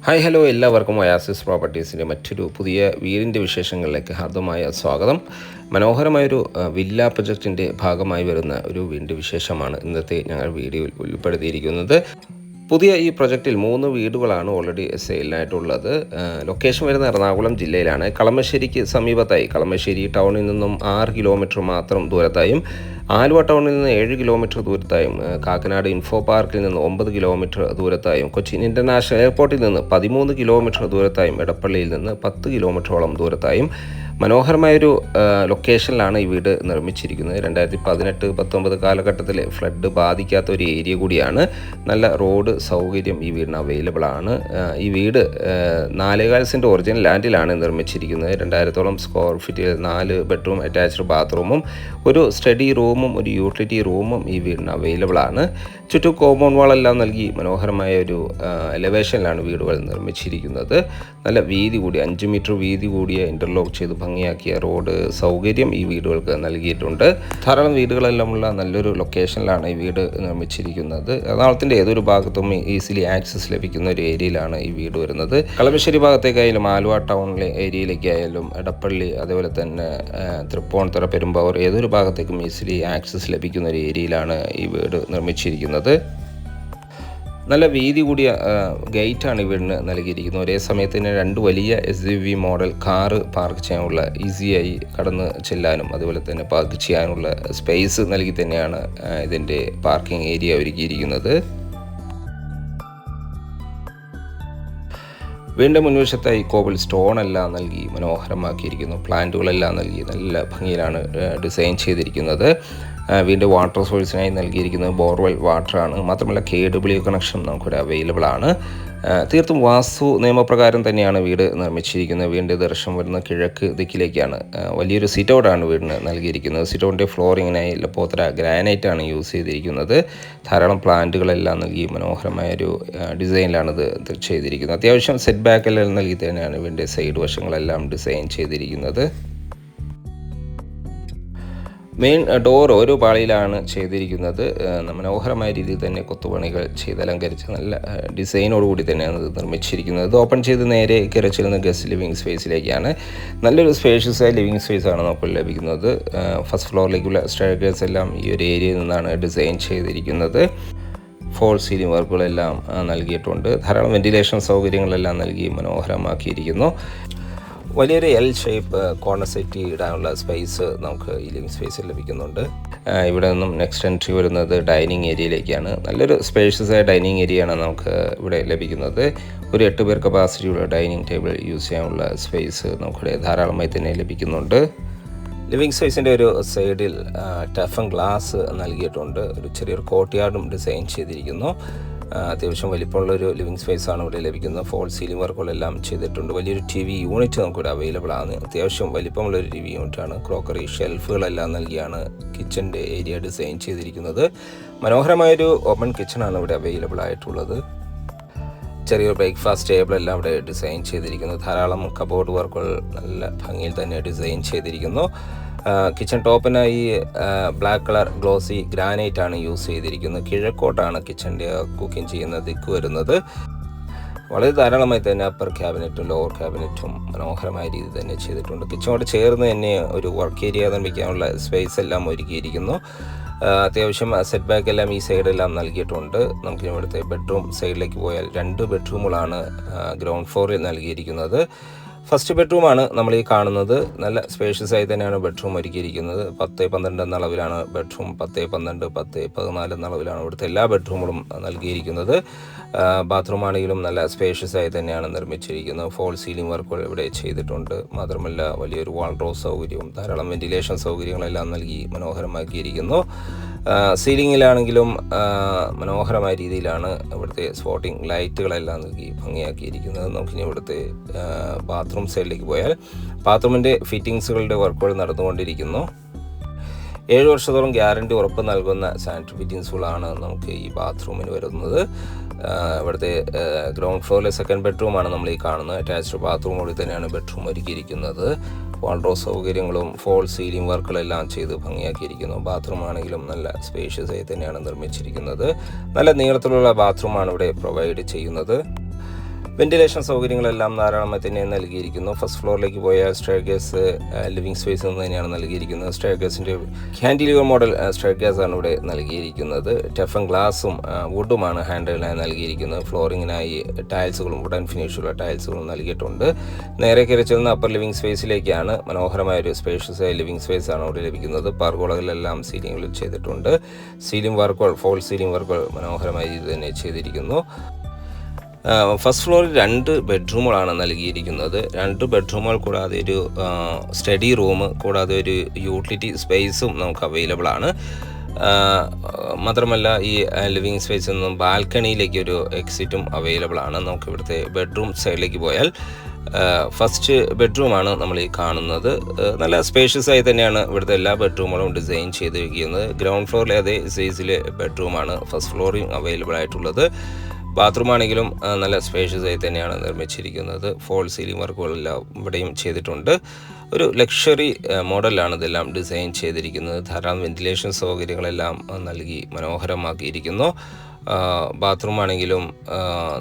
Hi hello എല്ലാവർക്കും oasis പ്രോപ്പർട്ടീസിൻ്റെ മറ്റൊരു പുതിയ വീടിൻ്റെ വിശേഷങ്ങളിലേക്ക് ഹാർദമായ സ്വാഗതം. മനോഹരമായൊരു വില്ല പ്രൊജക്റ്റിൻ്റെ ഭാഗമായി വരുന്ന ഒരു വീടിൻ്റെ വിശേഷമാണ് ഇന്നത്തെ ഞങ്ങൾ വീഡിയോയിൽ ഉൾപ്പെടുത്തിയിരിക്കുന്നത്. പുതിയ ഈ പ്രൊജക്റ്റിൽ 3 വീടുകളാണ് ഓൾറെഡി സെയിലിനായിട്ടുള്ളത്. ലൊക്കേഷൻ വരുന്ന എറണാകുളം ജില്ലയിലാണ്. കളമശ്ശേരിക്ക് സമീപത്തായി, കളമശ്ശേരി ടൗണിൽ നിന്നും 6 കിലോമീറ്റർ മാത്രം ദൂരത്തായും, ആലുവ ടൗണിൽ നിന്ന് 7 കിലോമീറ്റർ ദൂരത്തായും, കാക്കനാട് ഇൻഫോ പാർക്കിൽ നിന്ന് 9 കിലോമീറ്റർ ദൂരത്തായും, കൊച്ചിൻ ഇൻ്റർനാഷണൽ എയർപോർട്ടിൽ നിന്ന് 13 കിലോമീറ്റർ ദൂരത്തായും, എടപ്പള്ളിയിൽ നിന്ന് 10 കിലോമീറ്ററോളം ദൂരത്തായും മനോഹരമായൊരു ലൊക്കേഷനിലാണ് ഈ വീട് നിർമ്മിച്ചിരിക്കുന്നത്. 2018-19 കാലഘട്ടത്തിൽ ഫ്ലഡ് ബാധിക്കാത്ത ഒരു ഏരിയ കൂടിയാണ്. നല്ല റോഡ് സൗകര്യം ഈ വീടിന് അവൈലബിൾ ആണ്. ഈ വീട് 4.25 സെൻറ്റ് ഒറിജിനൽ ലാൻഡിലാണ് നിർമ്മിച്ചിരിക്കുന്നത്. 2000-ഓളം സ്ക്വയർ ഫീറ്റിൽ 4 ബെഡ്റൂം അറ്റാച്ച്ഡ് ബാത്റൂമും ഒരു സ്റ്റഡി റൂമും ഒരു യൂട്ടിലിറ്റി റൂമും ഈ വീടിന് അവൈലബിൾ ആണ്. ചുറ്റും കോമ്പൗണ്ട് വാളെല്ലാം നൽകി മനോഹരമായ ഒരു എലവേഷനിലാണ് വീടുകൾ നിർമ്മിച്ചിരിക്കുന്നത്. നല്ല വീതി കൂടിയ 5 മീറ്റർ വീതി കൂടിയ ഇൻ്റർലോക്ക് ചെയ്ത് ഭംഗിയാക്കിയ റോഡ് സൗകര്യം ഈ വീടുകൾക്ക് നൽകിയിട്ടുണ്ട്. ധാരാളം വീടുകളെല്ലാമുള്ള നല്ലൊരു ലൊക്കേഷനിലാണ് ഈ വീട് നിർമ്മിച്ചിരിക്കുന്നത്. എറണാകുളത്തിൻ്റെ ഏതൊരു ഭാഗത്തും ഈസിലി ആക്സസ് ലഭിക്കുന്ന ഒരു ഏരിയയിലാണ് ഈ വീട് വരുന്നത്. കളമശ്ശേരി ഭാഗത്തേക്കായാലും, ആലുവ ടൗണിലെ ഏരിയയിലേക്കായാലും, എടപ്പള്ളി, അതേപോലെ തന്നെ തൃപ്പൂണിത്തുറ, പെരുമ്പാവൂർ, ഏതൊരു ഭാഗത്തേക്കും ഈസിലി ആക്സസ് ലഭിക്കുന്ന ഒരു ഏരിയയിലാണ് ഈ വീട് നിർമ്മിച്ചിരിക്കുന്നത്. നല്ല വീതി കൂടിയ ഗേറ്റാണ് വീടിന് നൽകിയിരിക്കുന്നത്. ഒരേ സമയത്ത് തന്നെ 2 വലിയ SUV മോഡൽ കാറ് പാർക്ക് ചെയ്യാനുള്ള, ഈസിയായി കടന്ന് ചെല്ലാനും അതുപോലെ തന്നെ പാർക്ക് ചെയ്യാനുള്ള സ്പേസ് നൽകി തന്നെയാണ് ഇതിൻ്റെ പാർക്കിംഗ് ഏരിയ ഒരുക്കിയിരിക്കുന്നത്. വീണ്ടും മുൻവശത്തായി കോബിൾ സ്റ്റോൺ എല്ലാം നൽകി മനോഹരമാക്കിയിരിക്കുന്നു. പ്ലാന്റുകളെല്ലാം നൽകി നല്ല ഭംഗിയിലാണ് ഡിസൈൻ ചെയ്തിരിക്കുന്നത്. വീണ്ടും വാട്ടർ സോഴ്സിനായി നൽകിയിരിക്കുന്നത് ബോർവെൽ വാട്ടറാണ്. മാത്രമല്ല KW കണക്ഷൻ നമുക്കിവിടെ അവൈലബിൾ ആണ്. തീർത്തും വാസ്തു നിയമപ്രകാരം തന്നെയാണ് വീട് നിർമ്മിച്ചിരിക്കുന്നത്. വീടിൻ്റെ ദർശനം വരുന്ന കിഴക്ക് ദിക്കിലേക്കാണ്. വലിയൊരു സിറ്റ് ഔട്ടാണ് വീടിന് നൽകിയിരിക്കുന്നത്. സിറ്റ് ഔട്ടിൻ്റെ ഫ്ലോറിങ്ങിനായി ലപ്പോത്തര ഗ്രാനൈറ്റാണ് യൂസ് ചെയ്തിരിക്കുന്നത്. ധാരാളം പ്ലാന്റുകളെല്ലാം നൽകി മനോഹരമായൊരു ഡിസൈനിലാണ് ഇത് ചെയ്തിരിക്കുന്നത്. അത്യാവശ്യം സെറ്റ് ബാക്കെല്ലാം നൽകി തന്നെയാണ് വീടിൻ്റെ സൈഡ് വശങ്ങളെല്ലാം ഡിസൈൻ ചെയ്തിരിക്കുന്നത്. മെയിൻ ഡോർ ഒരു പാളിയിലാണ് ചെയ്തിരിക്കുന്നത്. മനോഹരമായ രീതിയിൽ തന്നെ കൊത്തുപണികൾ ചെയ്ത് അലങ്കരിച്ച് നല്ല ഡിസൈനോടുകൂടി തന്നെയാണ് ഇത് നിർമ്മിച്ചിരിക്കുന്നത്. ഇത് ഓപ്പൺ ചെയ്ത് നേരെ കയറി ചെല്ലുന്ന ഗസ്റ്റ് ലിവിങ് സ്പേസിലേക്കാണ്. നല്ലൊരു സ്പേഷ്യസായ ലിവിങ് സ്പേസാണ് നമുക്ക് ലഭിക്കുന്നത്. ഫസ്റ്റ് ഫ്ലോറിലേക്കുള്ള സ്റ്റെയർകേസ് എല്ലാം ഈ ഒരു ഏരിയയിൽ നിന്നാണ് ഡിസൈൻ ചെയ്തിരിക്കുന്നത്. ഫോൾ സീലിംഗ് വർക്കുകളെല്ലാം നൽകിയിട്ടുണ്ട്. ധാരാളം വെന്റിലേഷൻ സൗകര്യങ്ങളെല്ലാം നൽകി മനോഹരമാക്കിയിരിക്കുന്നു. വലിയൊരു L ഷേപ്പ് കോർണർ സെറ്റ് ഇടാനുള്ള സ്പേസ് നമുക്ക് ഈ ലിവിങ് സ്പേസിൽ ലഭിക്കുന്നുണ്ട്. ഇവിടെ നിന്നും നെക്സ്റ്റ് എൻട്രി വരുന്നത് ഡൈനിങ് ഏരിയയിലേക്കാണ്. നല്ലൊരു സ്പേഷ്യസായ ഡൈനിങ് ഏരിയയാണ് നമുക്ക് ഇവിടെ ലഭിക്കുന്നത്. ഒരു 8 പേർ കപ്പാസിറ്റിയുള്ള ഡൈനിങ് ടേബിൾ യൂസ് ചെയ്യാനുള്ള സ്പേസ് നമുക്കിവിടെ ധാരാളമായി തന്നെ ലഭിക്കുന്നുണ്ട്. ലിവിങ് സ്പേസിൻ്റെ ഒരു സൈഡിൽ ടഫൻ ഗ്ലാസ് നൽകിയിട്ടുണ്ട്. ഒരു ചെറിയൊരു കോർട്ട്യാർഡും ഡിസൈൻ ചെയ്തിരിക്കുന്നു. അത്യാവശ്യം വലിപ്പമുള്ളൊരു ലിവിങ് സ്പേസാണ് ഇവിടെ ലഭിക്കുന്നത്. ഫോൾ സീലിംഗ് വർക്കുകളെല്ലാം ചെയ്തിട്ടുണ്ട്. വലിയൊരു TV യൂണിറ്റ് നമുക്കിവിടെ അവൈലബിൾ ആണ്. അത്യാവശ്യം വലിപ്പമുള്ളൊരു TV യൂണിറ്റാണ്. ക്രോക്കറി ഷെൽഫുകളെല്ലാം നൽകിയാണ് കിച്ചൻ്റെ ഏരിയ ഡിസൈൻ ചെയ്തിരിക്കുന്നത്. മനോഹരമായൊരു ഓപ്പൺ കിച്ചണാണ് ഇവിടെ അവൈലബിൾ ആയിട്ടുള്ളത്. ചെറിയൊരു ബ്രേക്ക്ഫാസ്റ്റ് ടേബിളെല്ലാം ഇവിടെ ഡിസൈൻ ചെയ്തിരിക്കുന്നു. ധാരാളം കബോർഡ് വർക്കുകൾ നല്ല ഭംഗിയിൽ തന്നെ ഡിസൈൻ ചെയ്തിരിക്കുന്നു. കിച്ചൺ ടോപ്പിനായി ബ്ലാക്ക് കളർ ഗ്ലോസി ഗ്രാനൈറ്റ് ആണ് യൂസ് ചെയ്തിരിക്കുന്നത്. കിഴക്കോട്ടാണ് കിച്ചൻ്റെ കുക്കിംഗ് ചെയ്യുന്ന ദിക്ക് വരുന്നത്. വളരെ ധാരാളമായി തന്നെ അപ്പർ ക്യാബിനറ്റും ലോവർ ക്യാബിനറ്റും മനോഹരമായ രീതിയിൽ തന്നെ ചെയ്തിട്ടുണ്ട്. കിച്ചണോട് ചേർന്ന് തന്നെ ഒരു വർക്ക് ഏരിയ നിർമ്മിക്കാനുള്ള സ്പേസ് എല്ലാം ഒരുക്കിയിരിക്കുന്നു. അത്യാവശ്യം സെറ്റ് ബാക്ക് എല്ലാം ഈ സൈഡെല്ലാം നൽകിയിട്ടുണ്ട്. നമുക്ക് ഇവിടുത്തെ ബെഡ്റൂം സൈഡിലേക്ക് പോയാൽ 2 ബെഡ്റൂമുകളാണ് ഗ്രൗണ്ട് ഫ്ലോറിൽ നൽകിയിരിക്കുന്നത്. ഫസ്റ്റ് ബെഡ്റൂമാണ് നമ്മൾ ഈ കാണുന്നത്. നല്ല സ്പേഷ്യസ് ആയി തന്നെയാണ് ബെഡ്റൂം ഒരുക്കിയിരിക്കുന്നത്. 10x12 എന്ന അളവിലാണ് ബെഡ്റൂം. 10x12, 10x14 എന്ന അളവിലാണ് ഇവിടുത്തെ എല്ലാ ബെഡ്റൂമുകളും നൽകിയിരിക്കുന്നത്. ബാത്റൂം ആണെങ്കിലും നല്ല സ്പേഷ്യസ് ആയി തന്നെയാണ് നിർമ്മിച്ചിരിക്കുന്നത്. ഫോൾ സീലിംഗ് വർക്കുകൾ ഇവിടെ ചെയ്തിട്ടുണ്ട്. മാത്രമല്ല വലിയൊരു വാൾഡ്രോബ് സൗകര്യവും ധാരാളം വെന്റിലേഷൻ സൗകര്യങ്ങളെല്ലാം നൽകി മനോഹരമാക്കിയിരിക്കുന്നു. സീലിങ്ങിലാണെങ്കിലും മനോഹരമായ രീതിയിലാണ് ഇവിടുത്തെ സ്പോട്ടിംഗ് ലൈറ്റുകളെല്ലാം നൽകി ഭംഗിയാക്കിയിരിക്കുന്നത്. നമുക്കിനി ഇവിടുത്തെ ബാത്റൂം സൈഡിലേക്ക് പോയാൽ ബാത്റൂമിൻ്റെ ഫിറ്റിങ്സുകളുടെ വർക്കുകൾ നടന്നുകൊണ്ടിരിക്കുന്നു. 7 വർഷത്തോളം ഗ്യാരണ്ടി ഉറപ്പ് നൽകുന്ന സാനിറ്ററി ഫിറ്റിങ്സുകളാണ് നമുക്ക് ഈ ബാത്റൂമിന് വരുന്നത്. ഇവിടുത്തെ ഗ്രൗണ്ട് ഫ്ലോറിലെ സെക്കൻഡ് ബെഡ്റൂമാണ് നമ്മൾ ഈ കാണുന്നത്. അറ്റാച്ച്ഡ് ബാത്റൂമോട് തന്നെയാണ് ബെഡ്റൂം ഒരുക്കിയിരിക്കുന്നത്. വാൾഡ്രോബ് സൗകര്യങ്ങളും ഫോൾ സീലിംഗ് വർക്കുകളെല്ലാം ചെയ്ത് ഭംഗിയാക്കിയിരിക്കുന്നു. ബാത്റൂം ആണെങ്കിലും നല്ല സ്പേഷ്യസ് ആയി തന്നെയാണ് നിർമ്മിച്ചിരിക്കുന്നത്. നല്ല നീളത്തിലുള്ള ബാത്റൂമാണ് ഇവിടെ പ്രൊവൈഡ് ചെയ്യുന്നത്. വെന്റിലേഷൻ സൗകര്യങ്ങളെല്ലാം ധാരാളമായി തന്നെ നൽകിയിരിക്കുന്നു. ഫസ്റ്റ് ഫ്ലോറിലേക്ക് പോയാൽ സ്റ്റെയർകേസ് ലിവിംഗ് സ്പേസ് എന്ന് തന്നെയാണ് നൽകിയിരിക്കുന്നത്. സ്റ്റെയർകേസിൻ്റെ കാൻഡിലിവർ മോഡൽ സ്റ്റെയർകേസാണ് ഇവിടെ നൽകിയിരിക്കുന്നത്. ടഫൻ ഗ്ലാസും വുഡുമാണ് ഹാൻഡിലായി നൽകിയിരിക്കുന്നത്. ഫ്ലോറിങ്ങിനായി ടൈൽസുകളും വുഡൻ ഫിനിഷുള്ള ടൈൽസുകളും നൽകിയിട്ടുണ്ട്. നേരെ കയറി ചെല്ലുന്ന അപ്പർ ലിവിംഗ് സ്പേസിലേക്കാണ്. മനോഹരമായ ഒരു സ്പേഷ്യസ് ആയ ലിവിംഗ് സ്പേസ് ആണ് ഇവിടെ ലഭിക്കുന്നത്. പർഗോളകളിലെല്ലാം സീലിംഗുകളിൽ ചെയ്തിട്ടുണ്ട്. സീലിംഗ് വർക്കുകൾ, ഫോൾ സീലിംഗ് വർക്കുകൾ മനോഹരമായ രീതിയിൽ തന്നെ ചെയ്തിരിക്കുന്നു. ഫസ്റ്റ് ഫ്ലോറിൽ 2 ബെഡ്റൂമുകളാണ് നൽകിയിരിക്കുന്നത്. 2 ബെഡ്റൂമുകൾ കൂടാതെ ഒരു സ്റ്റഡി റൂം കൂടാതെ ഒരു യൂട്ടിലിറ്റി സ്പേസും നമുക്ക് അവൈലബിൾ ആണ്. മാത്രമല്ല ഈ ലിവിങ് സ്പേസിൽ നിന്നും ബാൽക്കണിയിലേക്ക് ഒരു എക്സിറ്റും അവൈലബിൾ ആണ്. നമുക്ക് ഇവിടുത്തെ ബെഡ്റൂം സൈഡിലേക്ക് പോയാൽ ഫസ്റ്റ് ബെഡ്റൂമാണ് നമ്മൾ ഈ കാണുന്നത്. നല്ല സ്പേഷ്യസ് ആയി തന്നെയാണ് ഇവിടുത്തെ എല്ലാ ബെഡ്റൂമുകളും ഡിസൈൻ ചെയ്തിരിക്കുന്നത്. ഗ്രൗണ്ട് ഫ്ലോറിലെ അതേ സൈസിലെ ബെഡ്റൂമാണ് ഫസ്റ്റ് ഫ്ലോറിൽ അവൈലബിൾ ആയിട്ടുള്ളത്. ബാത്റൂം ആണെങ്കിലും നല്ല സ്പേഷ്യസ് ആയി തന്നെയാണ് നിർമ്മിച്ചിരിക്കുന്നത്. ഫോൾ സീലിംഗ് വർക്കുകളെല്ലാം ഇവിടെയും ചെയ്തിട്ടുണ്ട്. ഒരു ലക്ഷറി മോഡലാണ് ഇതെല്ലാം ഡിസൈൻ ചെയ്തിരിക്കുന്നത്. ധാരാളം വെന്റിലേഷൻ സൗകര്യങ്ങളെല്ലാം നൽകി മനോഹരമാക്കിയിരിക്കുന്നു. ബാത്റൂം ആണെങ്കിലും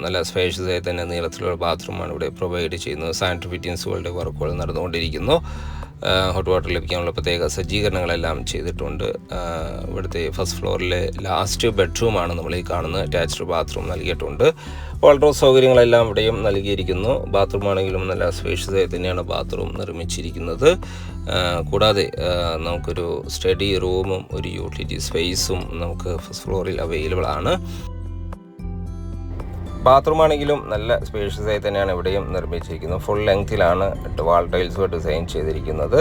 നല്ല സ്പേഷ്യസ് ആയി തന്നെ നീളത്തിലുള്ള ബാത്റൂമാണ് ഇവിടെ പ്രൊവൈഡ് ചെയ്യുന്നത്. സാനിറ്ററി ഫിറ്റിങ്സുകളുടെ വർക്കുകൾ നടന്നുകൊണ്ടിരിക്കുന്നു. ഹോട്ട് വാട്ടർ ലഭിക്കാനുള്ള പ്രത്യേക സജ്ജീകരണങ്ങളെല്ലാം ചെയ്തിട്ടുണ്ട്. ഇവിടുത്തെ ഫസ്റ്റ് ഫ്ലോറിലെ ലാസ്റ്റ് ബെഡ്റൂമാണ് നമ്മൾ ഈ കാണുന്നത്. അറ്റാച്ച്ഡ് ബാത്റൂം നൽകിയിട്ടുണ്ട്. വാൾഡ്രോബ് സൗകര്യങ്ങളെല്ലാം ഇവിടെയും നൽകിയിരിക്കുന്നു. ബാത്റൂം ആണെങ്കിലും നല്ല സ്പേഷ്യസ് ആയി തന്നെയാണ് ബാത്റൂം നിർമ്മിച്ചിരിക്കുന്നത്. കൂടാതെ നമുക്കൊരു സ്റ്റഡി റൂമും ഒരു യൂട്ടിലിറ്റി സ്പേസും നമുക്ക് ഫസ്റ്റ് ഫ്ലോറിൽ അവൈലബിൾ ആണ്. ബാത്റൂം ആണെങ്കിലും നല്ല സ്പേഷ്യസ് ആയി തന്നെയാണ് ഇവിടെയും നിർമ്മിച്ചിരിക്കുന്നത്. ഫുൾ ലെങ്തിലാണ് വാൾ ടൈൽസ് ഡിസൈൻ ചെയ്തിരിക്കുന്നത്.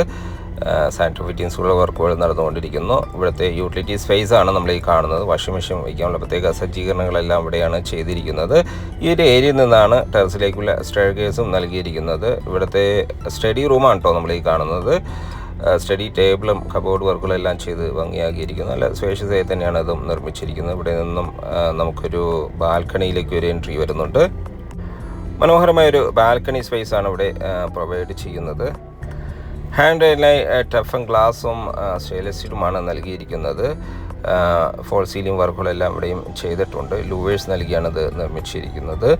സാനിറ്ററി ഫിറ്റിങ്സുള്ള വർക്കുകൾ നടന്നുകൊണ്ടിരിക്കുന്നു. ഇവിടുത്തെ യൂട്ടിലിറ്റി സ്പേസ് ആണ് നമ്മൾ ഈ കാണുന്നത്. വാഷിംഗ് മെഷീൻ വയ്ക്കാനുള്ള പ്രത്യേക സജ്ജീകരണങ്ങളെല്ലാം ഇവിടെയാണ് ചെയ്തിരിക്കുന്നത്. ഈ ഒരു ഏരിയയിൽ നിന്നാണ് ടെറസിലേക്കുള്ള സ്റ്റെയർകേസും നൽകിയിരിക്കുന്നത്. ഇവിടുത്തെ സ്റ്റഡി റൂമാണ് കേട്ടോ നമ്മൾ ഈ കാണുന്നത്. സ്റ്റഡി ടേബിളും കബോർഡ് വർക്കുകളെല്ലാം ചെയ്ത് ഭംഗിയാക്കിയിരിക്കുന്നു. നല്ല സ്പേഷ്യസ് ആയി തന്നെയാണ് അതും നിർമ്മിച്ചിരിക്കുന്നത്. ഇവിടെ നിന്നും നമുക്കൊരു ബാൽക്കണിയിലേക്ക് ഒരു എൻട്രി വരുന്നുണ്ട്. മനോഹരമായൊരു ബാൽക്കണി സ്പേസാണ് ഇവിടെ പ്രൊവൈഡ് ചെയ്യുന്നത്. ഹാൻഡ് റെയിലിനായി ടഫൻ ഗ്ലാസും സ്റ്റെയിൻലെസ് സ്റ്റീലുമാണ് നൽകിയിരിക്കുന്നത്. ഫോൾ സീലിംഗ് വർക്കുകളെല്ലാം ഇവിടെയും ചെയ്തിട്ടുണ്ട്. ലൂവേഴ്സ് നൽകിയാണ് ഇത് നിർമ്മിച്ചിരിക്കുന്നത്.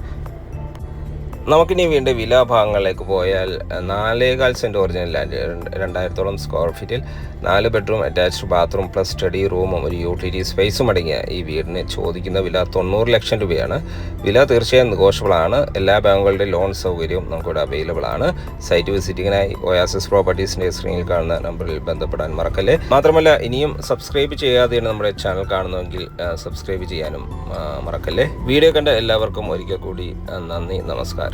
നമുക്കിനി വീണ്ടും വിലാഭാഗങ്ങളിലേക്ക് പോയാൽ 4.25 സെൻറ്റ് ഒറിജിനൽ ലാൻഡ്, 2000-ഓളം സ്ക്വയർ ഫീറ്റിൽ 4 bedroom attached bathroom plus study റൂമും ഒരു യൂട്ടിലിറ്റി സ്പേസും അടങ്ങിയ ഈ വീടിന് ചോദിക്കുന്ന വില 90 ലക്ഷം രൂപയാണ്. വില തീർച്ചയായും നെഗോഷ്യബിൾ ആണ്. എല്ലാ ബാങ്കുകളുടെ ലോൺ സൗകര്യവും നമുക്കിവിടെ അവൈലബിൾ ആണ്. സൈറ്റ് വിസിറ്റിങ്ങിനായി ഒയാസിസ് പ്രോപ്പർട്ടീസിൻ്റെ സ്ക്രീനിൽ കാണുന്ന നമ്പറിൽ ബന്ധപ്പെടാൻ മറക്കല്ലേ. മാത്രമല്ല ഇനിയും സബ്സ്ക്രൈബ് ചെയ്യാതെയാണ് നമ്മുടെ ചാനൽ കാണുന്നതെങ്കിൽ സബ്സ്ക്രൈബ് ചെയ്യാനും മറക്കല്ലേ. വീഡിയോ കണ്ട എല്ലാവർക്കും ഒരിക്കൽ കൂടി നന്ദി, നമസ്കാരം.